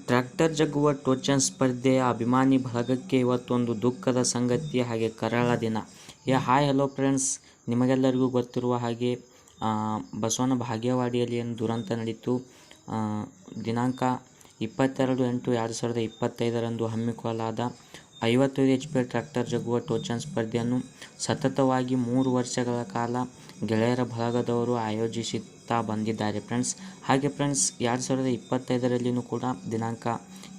Tractor ಜಗ್ಗುವ ಟೋಚನ್ ಸ್ಪರ್ಧೆಯ ಅಭಿಮಾನಿ ಬಳಗಕ್ಕೆ ಇವತ್ತೊಂದು ದುಃಖದ ಸಂಗತಿ, ಹಾಗೆ ಕರಾಳ ದಿನ. ಹಾಯ್ ಹಲೋ ಫ್ರೆಂಡ್ಸ್, ನಿಮಗೆಲ್ಲರಿಗೂ ಗೊತ್ತಿರುವ ಹಾಗೆ ಬಸವನ ಬಾಗೇವಾಡಿಯಲ್ಲಿ ಏನು ದುರಂತ ನಡೀತು. ದಿನಾಂಕ 22/8/2025 ಹಮ್ಮಿಕೊಳ್ಳಲಾದ 55 HP ಟ್ರ್ಯಾಕ್ಟರ್ ಜಗ್ಗುವ ಟೋಚನ್ ಸ್ಪರ್ಧೆಯನ್ನು ಸತತವಾಗಿ 3 ವರ್ಷಗಳ ಕಾಲ ಗೆಳೆಯರ ಬಳಗದವರು ಆಯೋಜಿಸುತ್ತಾ ಬಂದಿದ್ದಾರೆ ಫ್ರೆಂಡ್ಸ್. ಹಾಗೆ ಫ್ರೆಂಡ್ಸ್, 2025ರಲ್ಲಿಯೂ ಕೂಡ ದಿನಾಂಕ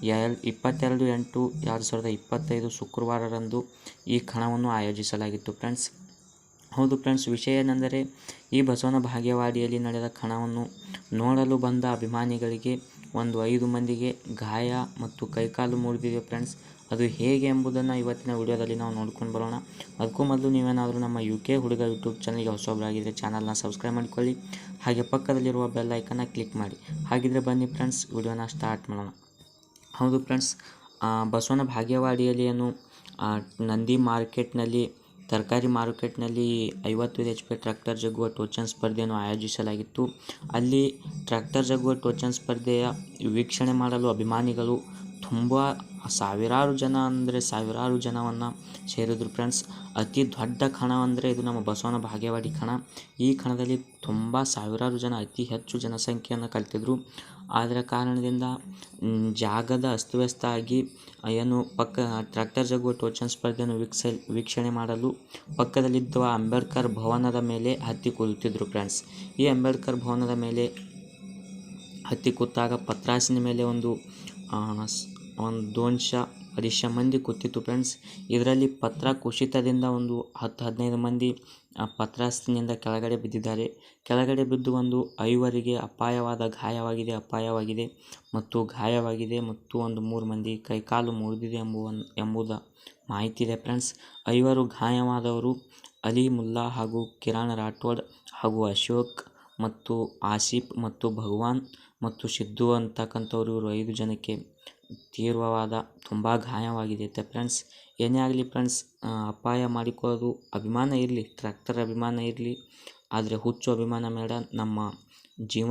22/8/2025 ಶುಕ್ರವಾರರಂದು ಈ ಕಣವನ್ನು ಆಯೋಜಿಸಲಾಗಿತ್ತು ಫ್ರೆಂಡ್ಸ್. ಹೌದು ಫ್ರೆಂಡ್ಸ್, ವಿಷಯ ಏನೆಂದರೆ ಈ ಬಸವನ ಬಾಗೇವಾಡಿಯಲ್ಲಿ ನಡೆದ ಕಣವನ್ನು ನೋಡಲು ಬಂದ ಅಭಿಮಾನಿಗಳಿಗೆ ಒಂದು 5 ಮಂದಿಗೆ ಗಾಯ ಮತ್ತು ಕೈಕಾಲು ಮುರಿದಿದೆ ಫ್ರೆಂಡ್ಸ್. ಅದು ಹೇಗೆ ಎಂಬುದನ್ನು ಇವತ್ತಿನ ವಿಡಿಯೋದಲ್ಲಿ ನಾವು ನೋಡ್ಕೊಂಡು ಬರೋಣ. ಅದಕ್ಕೂ ಮೊದಲು ನೀವೇನಾದರೂ ನಮ್ಮ UK ಹುಡುಗ ಯೂಟ್ಯೂಬ್ ಚಾನಲ್ಗೆ ಹೊಸೊಬ್ಬರಾಗಿದ್ದರೆ ಚಾನಲ್ನ ಸಬ್ಸ್ಕ್ರೈಬ್ ಮಾಡಿಕೊಳ್ಳಿ, ಹಾಗೆ ಪಕ್ಕದಲ್ಲಿರುವ ಬೆಲ್ ಐಕನ್ನ ಕ್ಲಿಕ್ ಮಾಡಿ. ಹಾಗಿದ್ರೆ ಬನ್ನಿ ಫ್ರೆಂಡ್ಸ್, ವಿಡಿಯೋನ ಸ್ಟಾರ್ಟ್ ಮಾಡೋಣ. ಹೌದು ಫ್ರೆಂಡ್ಸ್, ಬಸವನ ಬಾಗೇವಾಡಿಯಲ್ಲಿ ಏನು ನಂದಿ ಮಾರ್ಕೆಟ್ನಲ್ಲಿ, ತರಕಾರಿ ಮಾರ್ಕೆಟ್ನಲ್ಲಿ 55 HP ಟ್ರ್ಯಾಕ್ಟರ್ ಜಗ್ಗುವ ಟೋಚನ್ ಸ್ಪರ್ಧೆಯನ್ನು ಆಯೋಜಿಸಲಾಗಿತ್ತು. ಅಲ್ಲಿ ಟ್ರ್ಯಾಕ್ಟರ್ ಜಗ್ಗುವ ಟೋಚನ್ ಸ್ಪರ್ಧೆಯ ವೀಕ್ಷಣೆ ಮಾಡಲು ಅಭಿಮಾನಿಗಳು ತುಂಬ ಸಾವಿರಾರು ಜನವನ್ನು ಸೇರಿದ್ರು ಫ್ರೆಂಡ್ಸ್. ಅತಿ ದೊಡ್ಡ ಕಣ ಅಂದರೆ ಇದು ನಮ್ಮ ಬಸವನ ಬಾಗೇವಾಡಿ ಕಣ. ಈ ಕಣದಲ್ಲಿ ತುಂಬ ಸಾವಿರಾರು ಜನ, ಅತಿ ಹೆಚ್ಚು ಜನಸಂಖ್ಯೆಯನ್ನು ಕಲ್ತಿದ್ರು. ಅದರ ಕಾರಣದಿಂದ ಜಾಗದ ಅಸ್ತವ್ಯಸ್ತ ಆಗಿ ಏನು ಟ್ರ್ಯಾಕ್ಟರ್ ಜಗ್ಗುವ ಟೋಚನ್ ಸ್ಪರ್ಧೆಯನ್ನು ವೀಕ್ಷಣೆ ಮಾಡಲು ಪಕ್ಕದಲ್ಲಿದ್ದ ಅಂಬೇಡ್ಕರ್ ಭವನದ ಮೇಲೆ ಹತ್ತಿ ಕೂರುತ್ತಿದ್ದರು ಫ್ರೆಂಡ್ಸ್. ಈ ಅಂಬೇಡ್ಕರ್ ಭವನದ ಮೇಲೆ ಹತ್ತಿ ಕೂತಾಗ ಪತ್ರಾಸಿನ ಮೇಲೆ ಒಂದು 200 ಮಂದಿ ಕೂತಿತ್ತು ಫ್ರೆಂಡ್ಸ್. ಇದರಲ್ಲಿ ಪತ್ರ ಕುಸಿತದಿಂದ ಒಂದು 10-15 ಮಂದಿ ಪತ್ರಾಸಿನಿಂದ ಕೆಳಗಡೆ ಬಿದ್ದಿದ್ದಾರೆ. ಕೆಳಗಡೆ ಬಿದ್ದು ಒಂದು 5 ಅಪಾಯವಾದ ಗಾಯವಾಗಿದೆ ಮತ್ತು ಒಂದು 3 ಮಂದಿ ಕೈಕಾಲು ಮುರಿದಿದೆ ಎಂಬುದ ಮಾಹಿತಿ ಇದೆ ಫ್ರೆಂಡ್ಸ್. 5 ಗಾಯವಾದವರು ಅಲಿ ಮುಲ್ಲಾ ಹಾಗೂ ಕಿರಣ್ ರಾಠೋಡ್ ಹಾಗೂ ಅಶೋಕ್ ಮತ್ತು ಆಸಿಫ್ ಮತ್ತು ಭಗವಾನ್ ಮತ್ತು ಸಿದ್ದು ಅಂತಕ್ಕಂಥವ್ರು, ಇವರು 5 ಜನಕ್ಕೆ ತೀವ್ರವಾದ ತುಂಬ ಗಾಯವಾಗಿದೆ ಫ್ರೆಂಡ್ಸ್. ಏನೇ ಆಗಲಿ ಫ್ರೆಂಡ್ಸ್, ಅಪಾಯ ಮಾಡಿಕೊಳ್ಳೋದು ಅಭಿಮಾನ ಇರಲಿ, ಟ್ರ್ಯಾಕ್ಟರ್ ಅಭಿಮಾನ ಇರಲಿ, ಆದರೆ ಹುಚ್ಚು ಅಭಿಮಾನ ಬೇಡ. ನಮ್ಮ ಜೀವ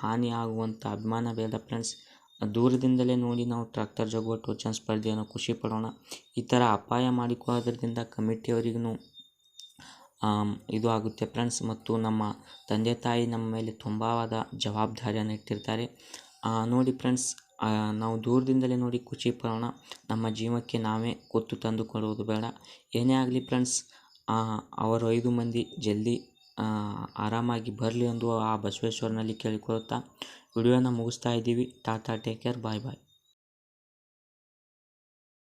ಹಾನಿ ಆಗುವಂಥ ಅಭಿಮಾನ ಬೇಡ ಫ್ರೆಂಡ್ಸ್. ದೂರದಿಂದಲೇ ನೋಡಿ ನಾವು ಟ್ರ್ಯಾಕ್ಟರ್ ಜಗ್ಗುವ ಟೋಚನ್ ಸ್ಪರ್ಧೆಯನ್ನು ಖುಷಿ ಪಡೋಣ. ಈ ಥರ ಅಪಾಯ ಮಾಡಿಕೊಳ್ಳೋದ್ರಿಂದ ಕಮಿಟಿಯವರಿಗೂ ಇದು ಆಗುತ್ತೆ ಫ್ರೆಂಡ್ಸ್. ಮತ್ತು ನಮ್ಮ ತಂದೆ ತಾಯಿ ನಮ್ಮ ಮೇಲೆ ತುಂಬವಾದ ಜವಾಬ್ದಾರಿಯನ್ನು ಇಟ್ಟಿರ್ತಾರೆ. ನೋಡಿ ಫ್ರೆಂಡ್ಸ್, ನಾವು ದೂರದಿಂದಲೇ ನೋಡಿ ಖುಷಿ ಪಡೋಣ. ನಮ್ಮ ಜೀವಕ್ಕೆ ನಾವೇ ಕುತ್ತು ತಂದು ಕೊಡುವುದು ಬೇಡ. ಏನೇ ಆಗಲಿ ಫ್ರೆಂಡ್ಸ್, ಅವರು 5 ಮಂದಿ ಜಲ್ದಿ ಆರಾಮಾಗಿ ಬರಲಿ ಎಂದು ಆ ಬಸವೇಶ್ವರನಲ್ಲಿ ಕೇಳಿಕೊಳ್ಳುತ್ತಾ ವಿಡಿಯೋನ ಮುಗಿಸ್ತಾ ಇದ್ದೀವಿ. ಟಾಟಾ, ಟೇಕ್ ಕೇರ್, ಬಾಯ್ ಬಾಯ್.